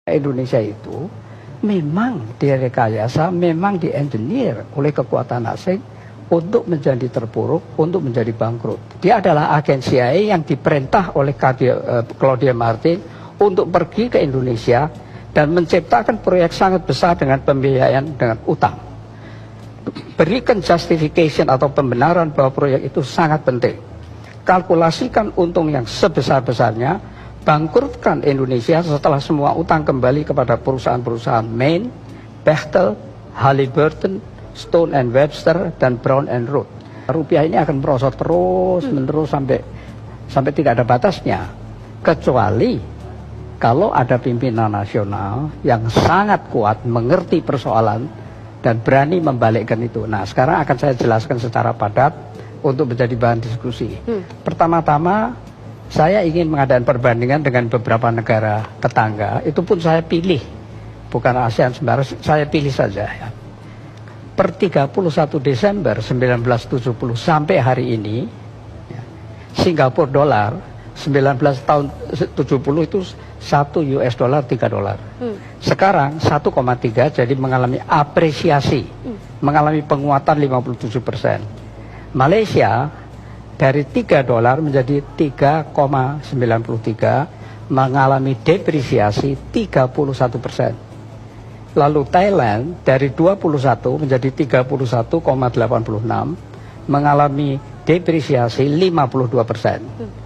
Indonesia itu memang direkayasa, memang diengineer oleh kekuatan asing untuk menjadi terpuruk, untuk menjadi bangkrut. Dia adalah agen CIA yang diperintah oleh Claudia Martin untuk pergi ke Indonesia dan menciptakan proyek sangat besar dengan pembiayaan dengan utang. Berikan justification atau pembenaran bahwa proyek itu sangat penting. Kalkulasikan untung yang sebesar-besarnya, bangkrutkan Indonesia setelah semua utang kembali kepada perusahaan-perusahaan Main, Bechtel, Halliburton, Stone and Webster, dan Brown and Root. Rupiah ini akan merosot terus menerus sampai tidak ada batasnya, kecuali kalau ada pimpinan nasional yang sangat kuat mengerti persoalan dan berani membalikkan itu. Nah, sekarang akan saya jelaskan secara padat untuk menjadi bahan diskusi. Pertama-tama, saya ingin mengadakan perbandingan dengan beberapa negara tetangga. Itu pun saya pilih, bukan ASEAN sembarang, saya pilih saja ya. Per 31 Desember 1970 sampai hari ini, ya, Singapura dolar 19 tahun 70 itu 1 US dollar 3 dolar. Sekarang 1,3, jadi mengalami apresiasi, mengalami penguatan 57%. Malaysia dari 3 dolar menjadi 3,93, mengalami depresiasi 31%. Lalu Thailand dari 21 menjadi 31,86, mengalami depresiasi 52%.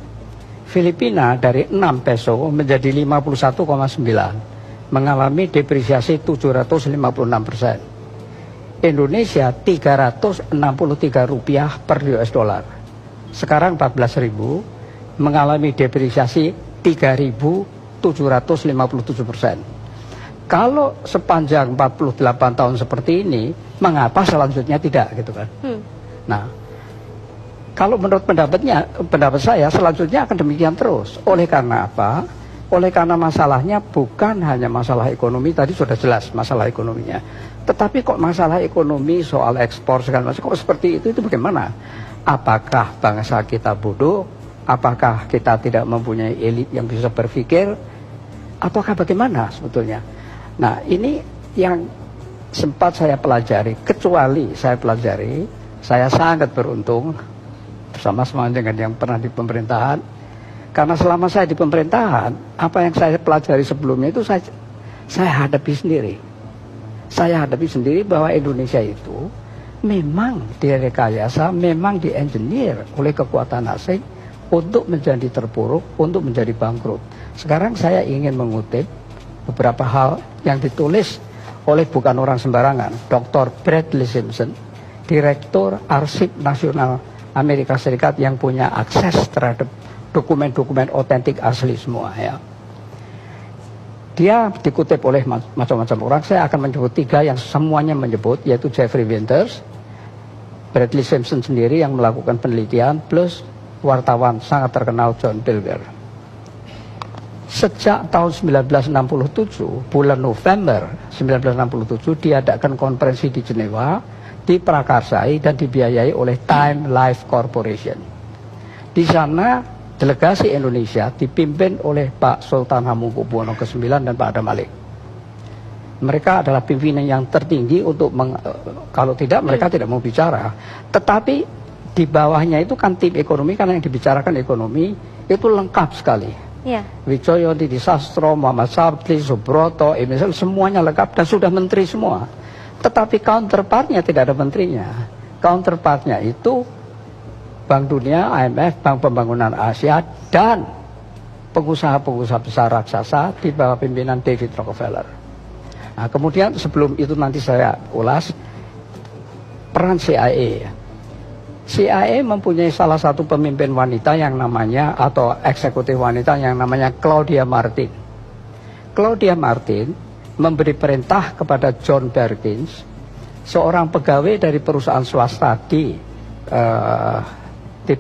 Filipina dari 6 peso menjadi 51,9, mengalami depresiasi 756%. Indonesia 363 rupiah per US dollar. Sekarang 14.000, mengalami depresiasi 3.757%. Kalau sepanjang 48 tahun seperti ini, mengapa selanjutnya tidak, gitu kan? Nah, kalau menurut pendapat saya selanjutnya akan demikian terus. Oleh karena apa? Oleh karena masalahnya bukan hanya masalah ekonomi, tadi sudah jelas masalah ekonominya. Tetapi kok masalah ekonomi, soal ekspor segala macam, kok seperti itu bagaimana? Apakah bangsa kita bodoh? Apakah kita tidak mempunyai elit yang bisa berpikir? Ataukah bagaimana sebetulnya? Nah, ini yang sempat saya pelajari, kecuali saya pelajari, saya sangat beruntung bersama-sama dengan yang pernah di pemerintahan. Karena selama saya di pemerintahan, apa yang saya pelajari sebelumnya itu saya hadapi sendiri. Saya hadapi sendiri bahwa Indonesia itu memang direkayasa, memang diengineer oleh kekuatan asing untuk menjadi terpuruk, untuk menjadi bangkrut. Sekarang saya ingin mengutip beberapa hal yang ditulis oleh bukan orang sembarangan, Dr. Bradley Simpson, Direktur Arsip Nasional Amerika Serikat yang punya akses terhadap dokumen-dokumen otentik asli semua ya. Dia dikutip oleh macam-macam orang. Saya akan menyebut 3 yang semuanya menyebut, yaitu Jeffrey Winters, Bradley Simpson sendiri yang melakukan penelitian, plus wartawan sangat terkenal John Pilger. Sejak tahun 1967, bulan November 1967, diadakan konferensi di Jenewa, diprakarsai dan dibiayai oleh Time Life Corporation. Di sana delegasi Indonesia dipimpin oleh Pak Sultan Hamengkubuwono ke-9 dan Pak Adam Malik. Mereka adalah pimpinan yang tertinggi untuk kalau tidak mereka tidak mau bicara. Tetapi di bawahnya itu kan tim ekonomi, karena yang dibicarakan ekonomi itu lengkap sekali. Wijoyo, Didi Sastro, Muhammad Sabti, Subroto, Emisal, semuanya lengkap dan sudah menteri semua. Tetapi counterpartnya tidak ada menterinya. Counterpartnya itu Bank Dunia, IMF, Bank Pembangunan Asia, dan pengusaha-pengusaha besar raksasa di bawah pimpinan David Rockefeller. Nah, kemudian sebelum itu nanti saya ulas peran CIA. CIA mempunyai salah satu pemimpin wanita yang namanya, atau eksekutif wanita yang namanya Claudia Martin. Claudia Martin memberi perintah kepada John Perkins, seorang pegawai dari perusahaan swasta di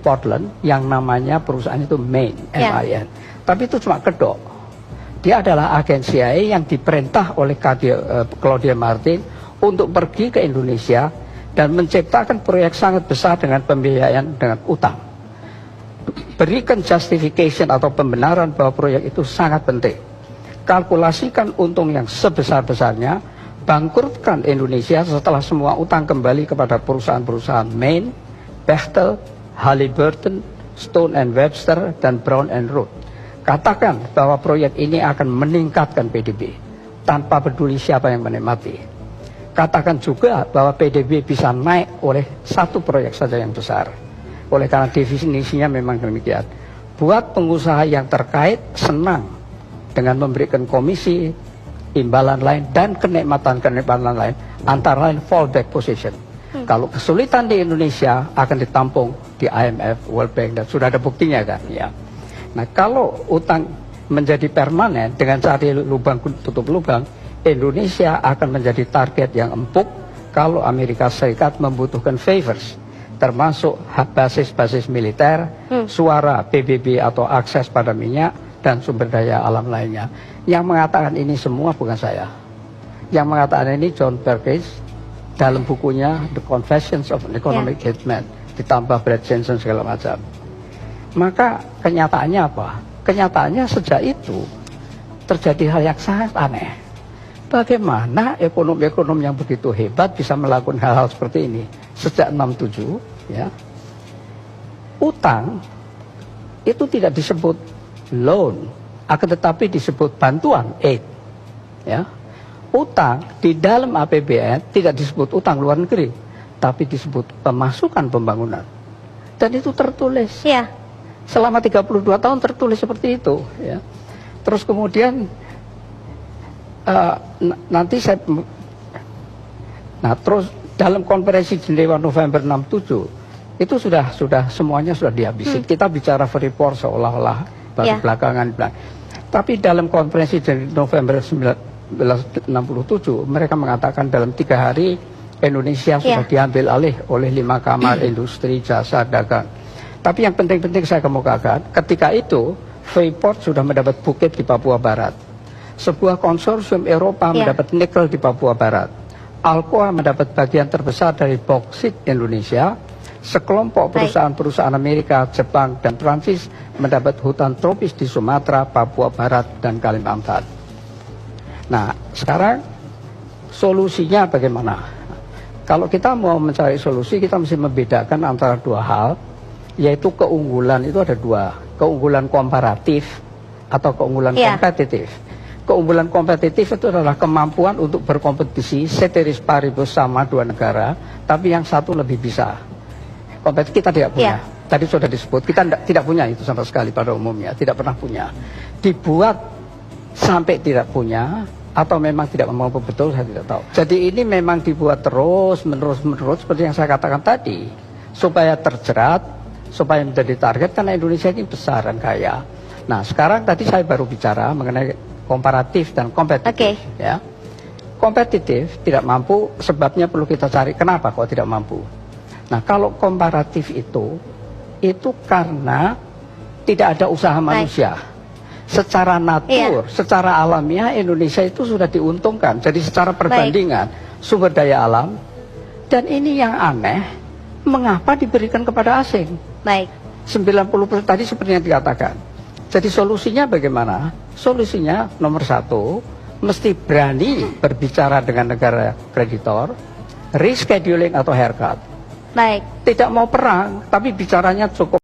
Portland, yang namanya perusahaan itu Main, MIN. Tapi itu cuma kedok. Dia adalah agen CIA yang diperintah oleh Claudia Martin untuk pergi ke Indonesia dan menciptakan proyek sangat besar dengan pembiayaan dengan utang. Berikan justification atau pembenaran bahwa proyek itu sangat penting. kalkulasikan untung yang sebesar-besarnya, bangkrutkan Indonesia setelah semua utang kembali kepada perusahaan-perusahaan Main, Bechtel, Halliburton, Stone and Webster, dan Brown and Root. Katakan bahwa proyek ini akan meningkatkan PDB tanpa peduli siapa yang menikmati. Katakan juga bahwa PDB bisa naik oleh satu proyek saja yang besar. Oleh karena definisinya memang demikian. Buat pengusaha yang terkait senang dengan memberikan komisi, imbalan lain, dan kenikmatan-kenikmatan lain, antara lain fallback position. Kalau kesulitan di Indonesia akan ditampung di IMF, World Bank, dan sudah ada buktinya kan. Ya. Nah kalau utang menjadi permanen dengan cari lubang tutup lubang, Indonesia akan menjadi target yang empuk kalau Amerika Serikat membutuhkan favors, termasuk basis-basis militer, suara PBB atau akses pada minyak, dan sumber daya alam lainnya. Yang mengatakan ini semua bukan saya. Yang mengatakan ini John Perkins dalam bukunya The Confessions of an Economic Hitman, ditambah Brad Jensen segala macam. Maka kenyataannya apa? Kenyataannya sejak itu terjadi hal yang sangat aneh. Bagaimana ekonom-ekonom yang begitu hebat bisa melakukan hal-hal seperti ini? Sejak 67, ya, utang itu tidak disebut loan, akan tetapi disebut bantuan, aid. Ya. Utang di dalam APBN tidak disebut utang luar negeri, tapi disebut pemasukan pembangunan. Dan itu tertulis. Ya. Selama 32 tahun tertulis seperti itu. Ya. Terus kemudian nanti saya, nah terus dalam konferensi Jenewa November 67 itu sudah semuanya sudah dihabisi. Kita bicara Freeport seolah-olah baru belakangan. Tapi dalam konferensi November 1967 mereka mengatakan dalam 3 hari Indonesia sudah diambil alih oleh 5 kamar industri, jasa, dagang. Tapi yang penting-penting saya kemukakan, ketika itu Freeport sudah mendapat bukit di Papua Barat. Sebuah konsorsium Eropa mendapat nikel di Papua Barat. Alcoa mendapat bagian terbesar dari boksit Indonesia. Sekelompok perusahaan-perusahaan Amerika, Jepang, dan Prancis mendapat hutan tropis di Sumatera, Papua Barat, dan Kalimantan. Nah, sekarang solusinya bagaimana? Kalau kita mau mencari solusi, kita mesti membedakan antara 2 hal, yaitu keunggulan itu ada 2, keunggulan komparatif atau keunggulan kompetitif. Keunggulan kompetitif itu adalah kemampuan untuk berkompetisi ceteris paribus sama 2 negara, tapi yang satu lebih bisa. Kompetitif kita tidak punya. Tadi sudah disebut, kita tidak punya itu sama sekali pada umumnya, tidak pernah punya. Dibuat sampai tidak punya, atau memang tidak mampu betul, saya tidak tahu. Jadi ini memang dibuat terus menerus seperti yang saya katakan tadi, supaya terjerat, supaya menjadi target, karena Indonesia ini besar dan kaya. Nah sekarang tadi saya baru bicara mengenai komparatif dan kompetitif. Ya. Kompetitif tidak mampu, sebabnya perlu kita cari kenapa kok tidak mampu. Nah kalau komparatif itu karena tidak ada usaha manusia. Secara natur, secara alamiah Indonesia itu sudah diuntungkan. Jadi secara perbandingan sumber daya alam, dan ini yang aneh, mengapa diberikan kepada asing? 90% tadi seperti yang dikatakan. Jadi solusinya bagaimana? Solusinya nomor 1, mesti berani berbicara dengan negara kreditor, rescheduling atau haircut. Tidak mau perang, tapi bicaranya cukup